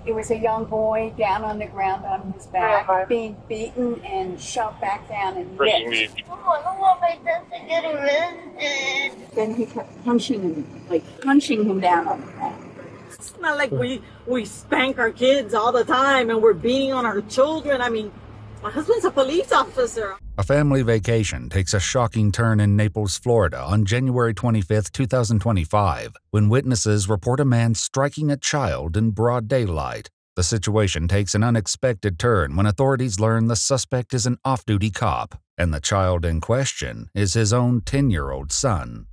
It was a young boy down on the ground on his back, being beaten and shoved back down and hit. I don't want my dad to get arrested. Then he kept punching him down on the back. It's not like we spank our kids all the time and we're beating on our children. I mean, my husband's a police officer. A family vacation takes a shocking turn in Naples, Florida on January 25, 2025, when witnesses report a man striking a child in broad daylight. The situation takes an unexpected turn when authorities learn the suspect is an off-duty cop, and the child in question is his own 10-year-old son.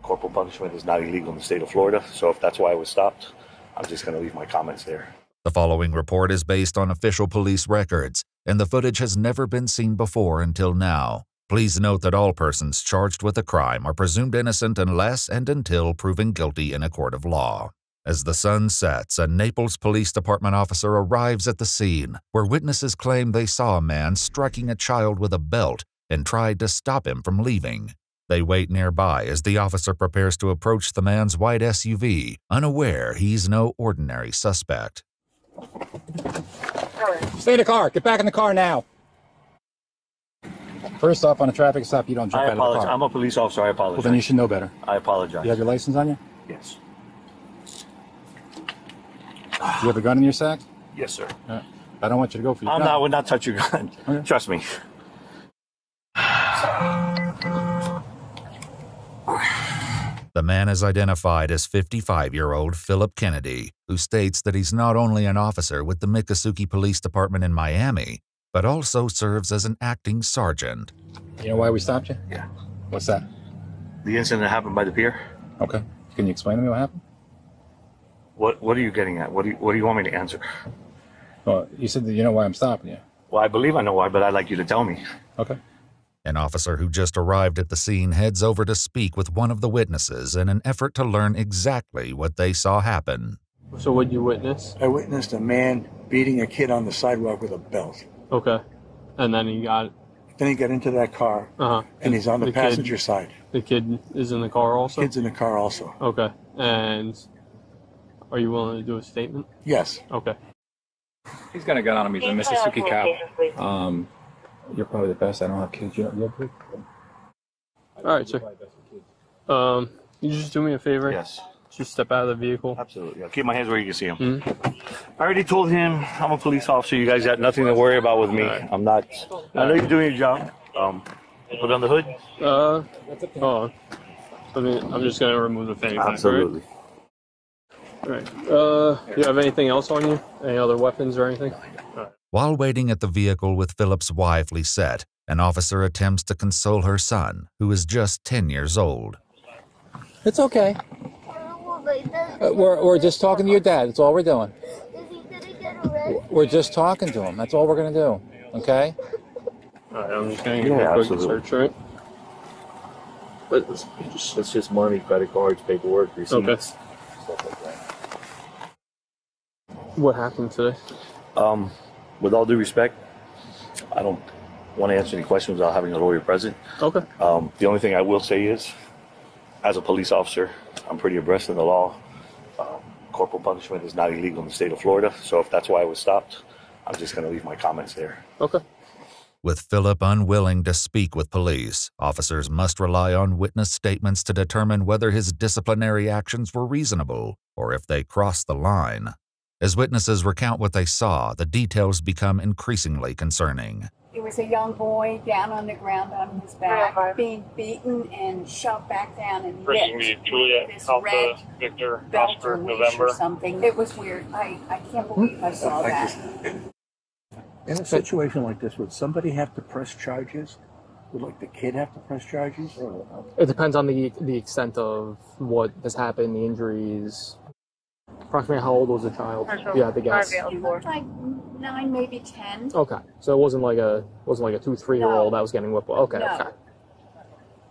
Corporal punishment is not illegal in the state of Florida, so if that's why I was stopped, I'm just going to leave my comments there. The following report is based on official police records, and the footage has never been seen before until now. Please note that all persons charged with a crime are presumed innocent unless and until proven guilty in a court of law. As the sun sets, a Naples Police Department officer arrives at the scene, where witnesses claim they saw a man striking a child with a belt and tried to stop him from leaving. They wait nearby as the officer prepares to approach the man's white SUV, unaware he's no ordinary suspect. Stay in the car. Get back in the car now. First off, on a traffic stop, you don't jump out of the car. I'm a police officer. I apologize. Well, then you should know better. I apologize. You have your license on you? Yes. Do you have a gun in your sack? Yes, sir. I don't want you to go for your gun. I would not touch your gun. Okay. Trust me. The man is identified as 55-year-old Phillip Kennedy, who states that he's not only an officer with the Miccosukee Police Department in Miami, but also serves as an acting sergeant. You know why we stopped you? Yeah. What's that? The incident that happened by the pier? Okay. Can you explain to me what happened? What are you getting at? What do you want me to answer? Well, you said that you know why I'm stopping you. Well, I believe I know why, but I'd like you to tell me. Okay. An officer who just arrived at the scene heads over to speak with one of the witnesses in an effort to learn exactly what they saw happen. So what did you witness? I witnessed a man beating a kid on the sidewalk with a belt. Okay. And then he got into that car, and he's on the passenger side. The kid is in the car also? The kid's in the car also. Okay. And are you willing to do a statement? Yes. Okay. He's got a gun on him. He's a Miccosukee cop. You're probably the best. I don't have kids. You have kids? All right, sir. You just do me a favor? Yes. Just step out of the vehicle. Absolutely. I'll keep my hands where you can see them. Mm-hmm. I already told him I'm a police officer. You guys got nothing to worry about with me. Right. I'm not. I know you're doing your job. Put on the hood. I'm just gonna remove the fanny pack. Absolutely. All right. Do you have anything else on you? Any other weapons or anything? All right. While waiting at the vehicle with Phillip's wife, Lisette, an officer attempts to console her son, who is just 10 years old. It's okay. We're just talking to your dad. That's all we're doing. Is he gonna get arrested? We're just talking to him. That's all we're going to do. Okay? All right, I'm just going to give you a quick search, right? But it's just money, credit cards, paperwork, receipts, okay. Stuff like that. What happened today? With all due respect, I don't want to answer any questions without having a lawyer present. Okay. The only thing I will say is, as a police officer, I'm pretty abreast of the law. Corporal punishment is not illegal in the state of Florida, so if that's why I was stopped, I'm just going to leave my comments there. Okay. With Phillip unwilling to speak with police, officers must rely on witness statements to determine whether his disciplinary actions were reasonable or if they crossed the line. As witnesses recount what they saw, the details become increasingly concerning. It was a young boy down on the ground on his back, being beaten and shoved back down and hit. Juliet, this Alpha, red Victor, belt Oscar, or leash November. or something. It was weird. I can't believe I saw that. In a situation like this, would somebody have to press charges? Would the kid have to press charges? It depends on the extent of what has happened, the injuries. Approximately how old was the child? You had to guess. He looked like 9, maybe 10. Okay, so it wasn't like a 2-3-year-old that was getting whipped. Okay, No.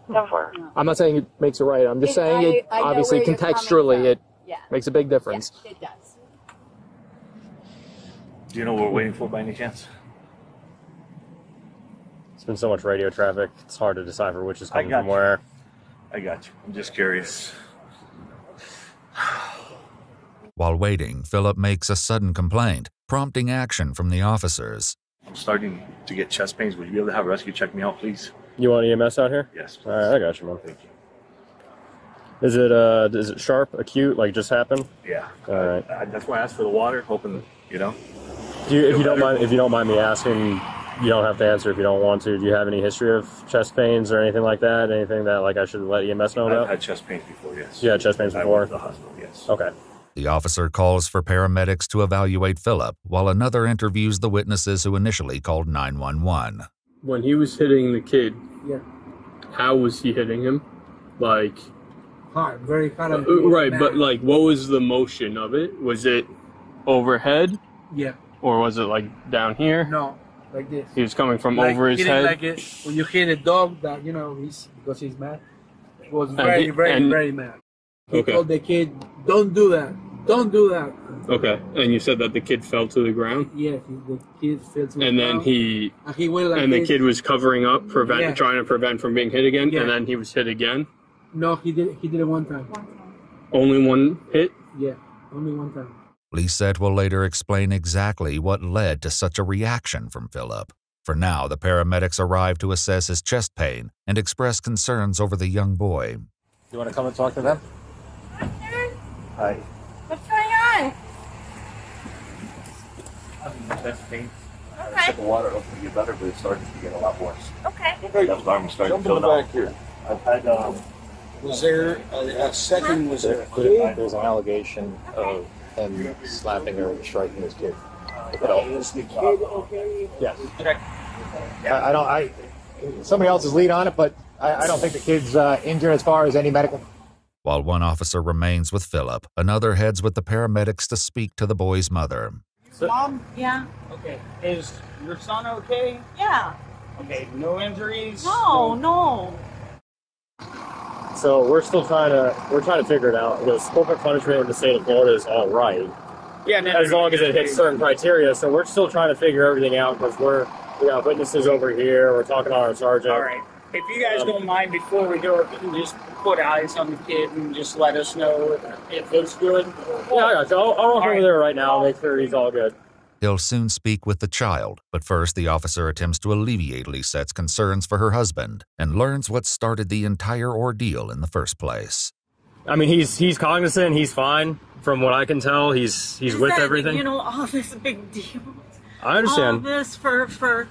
okay. I'm not saying it makes it right. I'm just saying it. I know Obviously, where you're contextually, coming it from. makes a big difference. Yeah, it does. Do you know what we're waiting for by any chance? It's been so much radio traffic, it's hard to decipher which is coming from where. I got you. I'm just curious. While waiting, Phillip makes a sudden complaint, prompting action from the officers. I'm starting to get chest pains. Would you be able to have a rescue check me out, please? You want EMS out here? Yes, please. All right, I got you, man. Thank you. Is it sharp, acute, like just happened? Yeah. All right. That's why I asked for the water, hoping, you know. If you don't mind me asking, you don't have to answer if you don't want to. Do you have any history of chest pains or anything like that? Anything that like I should let EMS know about? I've had chest pains before, yes. You had chest pains I before? went to the hospital, yes. Okay. The officer calls for paramedics to evaluate Phillip, while another interviews the witnesses who initially called 911. When he was hitting the kid, yeah, how was he hitting him? Like hard, very hard. Right, but like, what was the motion of it? Was it overhead? Yeah. Or was it like down here? No, like this. He was coming from like over his head. Like when you hit a dog, that because he's mad. He was very mad. He told the kid, "Don't do that. Don't do that." Okay, and you said that the kid fell to the ground. Yeah, the kid fell to the ground. And then he went like and this. the kid was covering up, trying to prevent from being hit again. Yeah. And then he was hit again. No, he did it one time. Only one hit. Yeah, only one time. Lisette will later explain exactly what led to such a reaction from Phillip. For now, the paramedics arrive to assess his chest pain and express concerns over the young boy. You want to come and talk to them? Hi. What's going on? Chest pain. Okay. Sip of water, hopefully get better, but it's starting to get a lot worse. Okay. Left arm is starting to feel back here. I've had Was there a second? Was there? There's an allegation of him slapping or striking his kid. Is the kid okay? Yes. Somebody else is lead on it, but I don't think the kid's injured as far as any medical. While one officer remains with Phillip, another heads with the paramedics to speak to the boy's mother. Mom? Yeah. Okay. Is your son okay? Yeah. Okay. No injuries? No. So we're trying to figure it out because corporal punishment in the state of Florida is all right. Yeah. As long as it hits certain criteria. So we're still trying to figure everything out because we got witnesses over here. We're talking to our sergeant. All right. If you guys don't mind, before we go, if you can just put eyes on the kid and just let us know if it's good. Yeah, I got you. I'll walk over there right now and make sure he's all good. He'll soon speak with the child, but first the officer attempts to alleviate Lisette's concerns for her husband and learns what started the entire ordeal in the first place. I mean, he's cognizant. He's fine. From what I can tell, he's with everything. You know, all this big deal. I understand. All this for.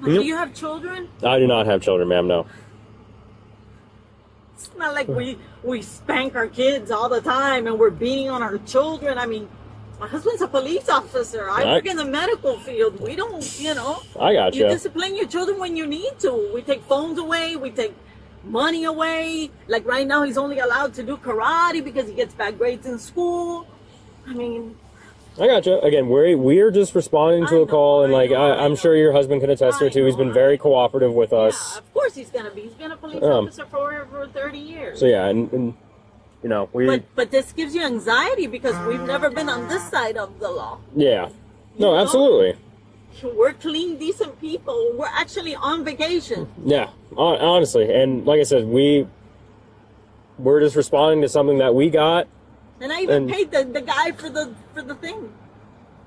Do you have children? I do not have children, ma'am, no. It's not like we spank our kids all the time and we're beating on our children. I mean, my husband's a police officer. I work in the medical field. We don't, I got you. You discipline your children when you need to. We take phones away. We take money away. Like right now, he's only allowed to do karate because he gets bad grades in school. I mean... I got you. Again, we're just responding to a call, and I'm sure your husband can attest to it too. He's been very cooperative with us. Yeah, of course he's gonna be. He's been a police officer for over 30 years. So yeah, and we. But this gives you anxiety because we've never been on this side of the law. Yeah. No, absolutely. We're clean, decent people. We're actually on vacation. Yeah, honestly, and like I said, we're just responding to something that we got. And I even paid the guy for the thing.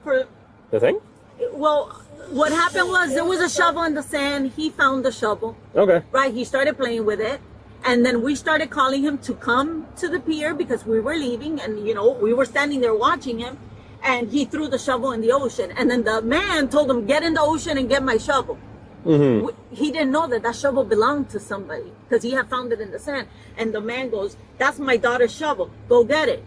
For the thing? Well, what happened was there was a shovel in the sand. He found the shovel. Okay. Right, he started playing with it. And then we started calling him to come to the pier because we were leaving. And, we were standing there watching him. And he threw the shovel in the ocean. And then the man told him, get in the ocean and get my shovel. Mm-hmm. He didn't know that shovel belonged to somebody because he had found it in the sand. And the man goes, that's my daughter's shovel. Go get it.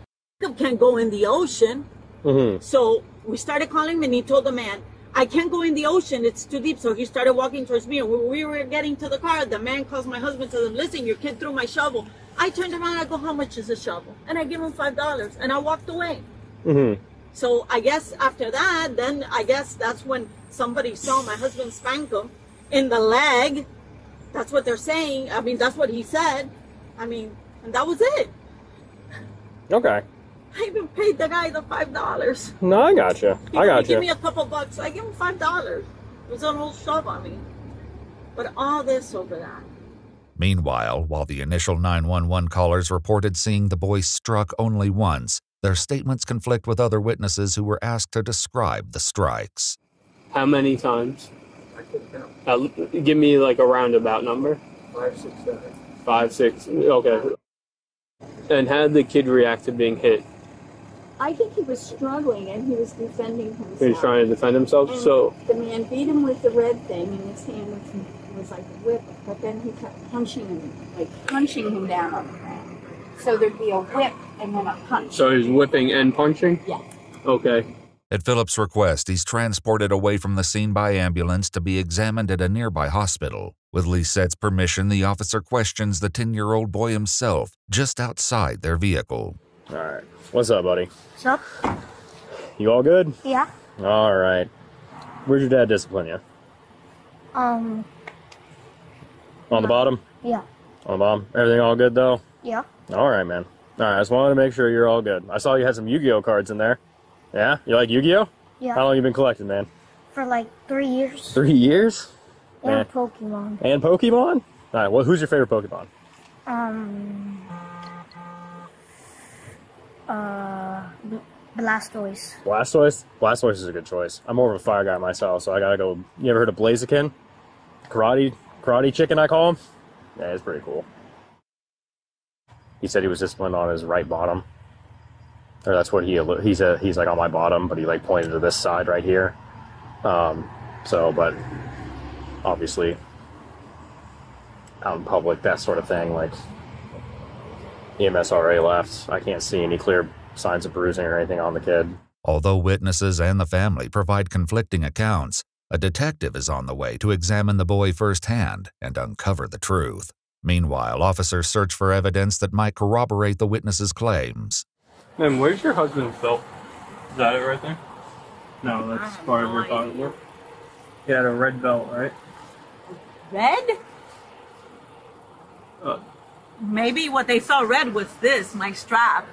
Can't go in the ocean. Mm-hmm. So we started calling him and he told the man, I can't go in the ocean, it's too deep. So he started walking towards me and when we were getting to the car, the man calls my husband, tells him, listen, your kid threw my shovel. I turned around, I go, how much is a shovel? And I give him $5 and I walked away. Mm-hmm. So I guess after that, then I guess that's when somebody saw my husband spank him in the leg. That's what they're saying. I mean, that's what he said. I mean, and that was it. Okay. I even paid the guy the $5. No, I got you. Give me a couple bucks. I give him $5. It was an old shove on me. But all this over that. Meanwhile, while the initial 911 callers reported seeing the boy struck only once, Their statements conflict with other witnesses who were asked to describe the strikes. How many times? Give me like a roundabout number. 5, 6, 7. 5, 6. Okay. And how did the kid react to being hit? I think he was struggling and he was defending himself. He was trying to defend himself. And so the man beat him with the red thing in his hand, which was like a whip. But then he kept punching him down on the ground. So there'd be a whip and then a punch. So he's whipping and punching? Yeah. Okay. At Phillip's request, he's transported away from the scene by ambulance to be examined at a nearby hospital. With Lisette's permission, the officer questions the 10-year-old boy himself just outside their vehicle. All right. What's up, buddy? What's up? You all good? Yeah. All right. Where'd your dad discipline you? On the bottom? Yeah. On the bottom? Everything all good, though? Yeah. All right, man. All right, I just wanted to make sure you're all good. I saw you had some Yu-Gi-Oh cards in there. Yeah? You like Yu-Gi-Oh? Yeah. How long you been collecting, man? For like 3 years. 3 years? And Man. Pokemon. And Pokemon? All right, well, who's your favorite Pokemon? Blastoise. Blastoise? Blastoise is a good choice. I'm more of a fire guy myself, so I gotta go. You ever heard of Blaziken? Karate chicken, I call him? Yeah, it's pretty cool. He said he was disciplined on his right bottom. Or that's what he said. He's like on my bottom, but he like pointed to this side right here. But obviously out in public, that sort of thing, like EMS already left. I can't see any clear signs of bruising or anything on the kid. Although witnesses and the family provide conflicting accounts, a detective is on the way to examine the boy firsthand and uncover the truth. Meanwhile, officers search for evidence that might corroborate the witnesses' claims. Man, where's your husband's belt? Is that it right there? No, that's part of your body. He had a red belt, right? Red? Maybe what they saw red was this, my strap.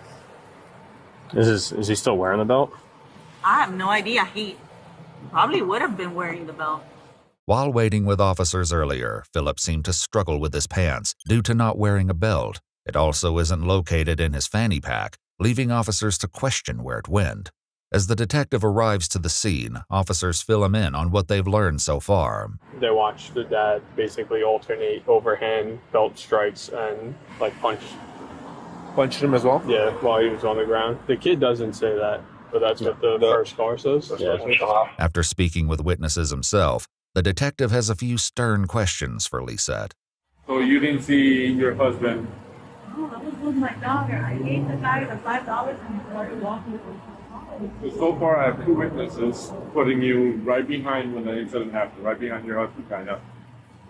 Is he still wearing the belt? I have no idea. He probably would have been wearing the belt. While waiting with officers earlier, Phillip seemed to struggle with his pants due to not wearing a belt. It also isn't located in his fanny pack, leaving officers to question where it went. As the detective arrives to the scene, officers fill him in on what they've learned so far. They watched the dad basically alternate overhand belt strikes and like punched him as well? Yeah, while he was on the ground. The kid doesn't say that, but that's what the first car says. Yeah. After speaking with witnesses himself, the detective has a few stern questions for Lisette. So you didn't see your husband? Oh, I was with my daughter. I gave the guy the $5 and he started walking. So far, I have 2 witnesses putting you right behind when the incident happened, right behind your husband, kind of,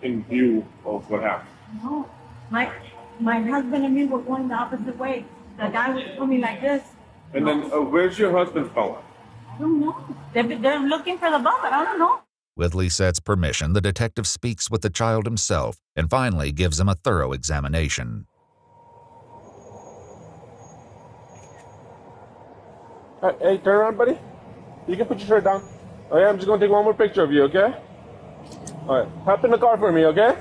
in view of what happened. No, my husband and me were going the opposite way. The guy was coming like this. And then, where's your husband's phone? I don't know. They're looking for the ball, but I don't know. With Lisette's permission, the detective speaks with the child himself and finally gives him a thorough examination. Hey, turn around, buddy. You can put your shirt down. Oh, yeah, I'm just going to take one more picture of you, okay? All right. Hop in the car for me, okay?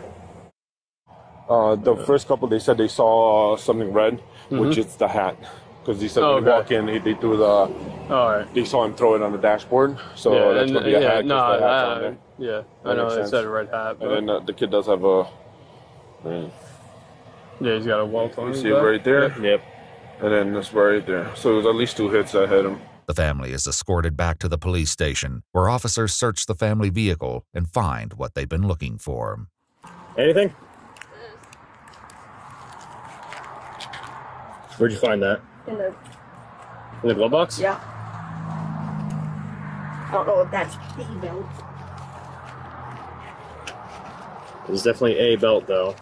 The first couple, they said they saw something red, which is the hat. Because they said when they walk in, they threw the... They saw him throw it on the dashboard. So that's going to be a hat. No, the hat's on there. Yeah, I know they said a red hat. But... And then the kid does have a... Yeah, he's got a welt on You his see it back. right there? Yep. And then this right there. So it was at least 2 hits that hit him. The family is escorted back to the police station, where officers search the family vehicle and find what they've been looking for. Anything? Where'd you find that? In the... In the glove box? Yeah. I don't know if that's the belt. It's definitely a belt, though.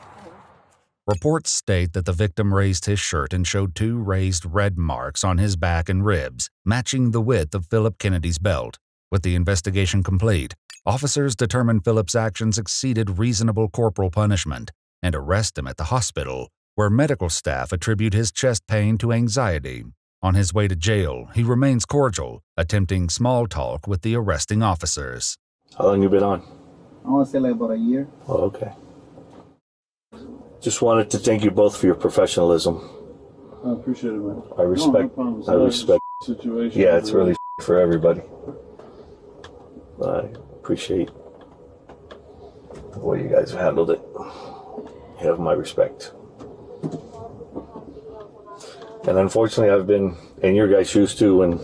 Reports state that the victim raised his shirt and showed 2 raised red marks on his back and ribs, matching the width of Phillip Kennedy's belt. With the investigation complete, officers determined Phillip's actions exceeded reasonable corporal punishment and arrest him at the hospital, where medical staff attribute his chest pain to anxiety. On his way to jail, he remains cordial, attempting small talk with the arresting officers. How long you been on? I want to say like about a year. Oh, okay. Just wanted to thank you both for your professionalism. I appreciate it, man. I respect. No problem. I respect. Situation. Yeah, it's really for everybody. I appreciate the way you guys have handled it. You have my respect. And unfortunately, I've been in your guys' shoes too, and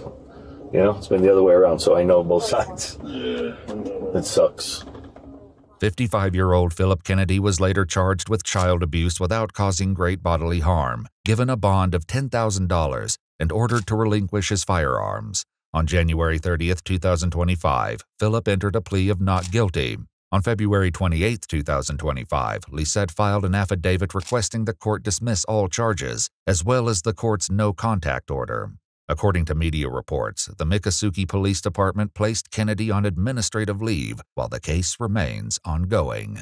it's been the other way around. So I know both sides. Yeah, it sucks. 55-year-old Phillip Kennedy was later charged with child abuse without causing great bodily harm, given a bond of $10,000, and ordered to relinquish his firearms. On January 30th, 2025, Phillip entered a plea of not guilty. On February 28, 2025, Lisette filed an affidavit requesting the court dismiss all charges, as well as the court's no-contact order. According to media reports, the Miccosukee Police Department placed Kennedy on administrative leave while the case remains ongoing.